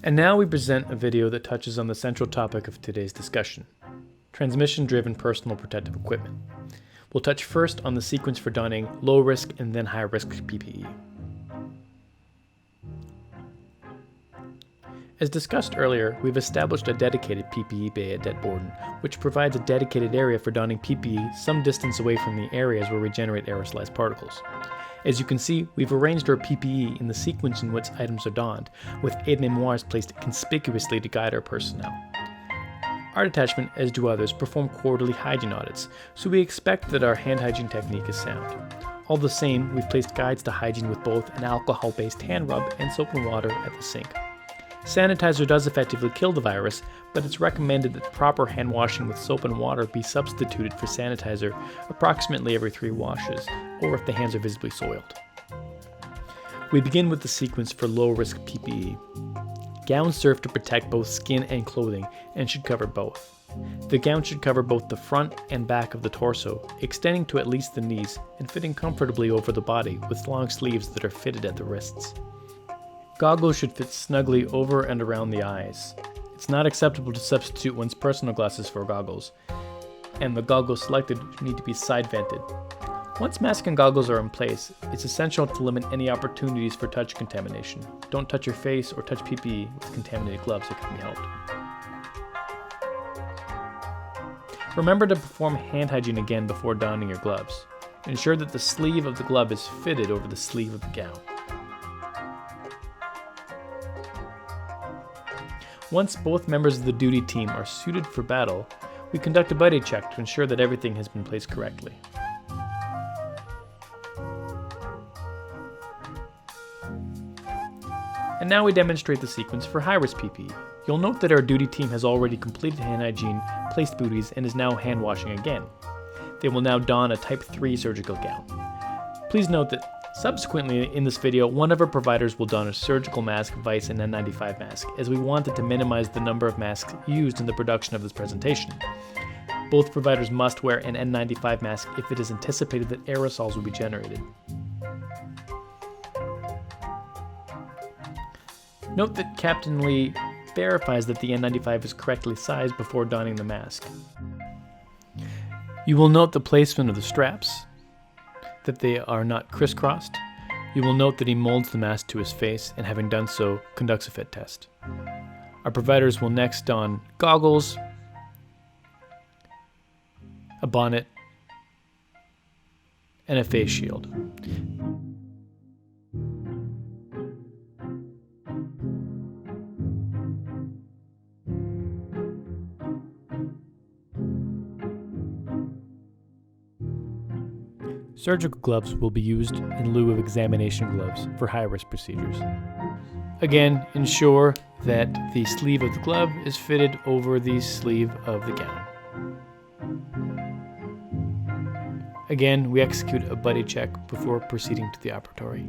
And now we present a video that touches on the central topic of today's discussion: transmission-driven personal protective equipment. We'll touch first on the sequence for donning low-risk and then high-risk PPE. As discussed earlier, we've established a dedicated PPE bay at Det Borden, which provides a dedicated area for donning PPE some distance away from the areas where we generate aerosolized particles. As you can see, we've arranged our PPE in the sequence in which items are donned, with aide-mémoires placed conspicuously to guide our personnel. Our detachment, as do others, perform quarterly hygiene audits, so we expect that our hand hygiene technique is sound. All the same, we've placed guides to hygiene with both an alcohol-based hand rub and soap and water at the sink. Sanitizer does effectively kill the virus, but it's recommended that proper hand washing with soap and water be substituted for sanitizer approximately every 3 washes, or if the hands are visibly soiled. We begin with the sequence for low-risk PPE. Gowns serve to protect both skin and clothing and should cover both. The gown should cover both the front and back of the torso, extending to at least the knees and fitting comfortably over the body with long sleeves that are fitted at the wrists. Goggles should fit snugly over and around the eyes. It's not acceptable to substitute one's personal glasses for goggles, and the goggles selected need to be side-vented. Once mask and goggles are in place, it's essential to limit any opportunities for touch contamination. Don't touch your face or touch PPE with contaminated gloves if it can be helped. Remember to perform hand hygiene again before donning your gloves. Ensure that the sleeve of the glove is fitted over the sleeve of the gown. Once both members of the duty team are suited for battle, we conduct a buddy check to ensure that everything has been placed correctly. And now we demonstrate the sequence for high-risk PPE. You'll note that our duty team has already completed hand hygiene, placed booties, and is now hand washing again. They will now don a Type 3 surgical gown. Please note that subsequently in this video, one of our providers will don a surgical mask, vise, and N95 mask, as we wanted to minimize the number of masks used in the production of this presentation. Both providers must wear an N95 mask if it is anticipated that aerosols will be generated. Note that Captain Lee verifies that the N95 is correctly sized before donning the mask. You will note the placement of the straps, that they are not crisscrossed. You will note that he molds the mask to his face and, having done so, conducts a fit test. Our providers will next don goggles, a bonnet, and a face shield. Surgical gloves will be used in lieu of examination gloves for high-risk procedures. Again, ensure that the sleeve of the glove is fitted over the sleeve of the gown. Again, we execute a buddy check before proceeding to the operatory.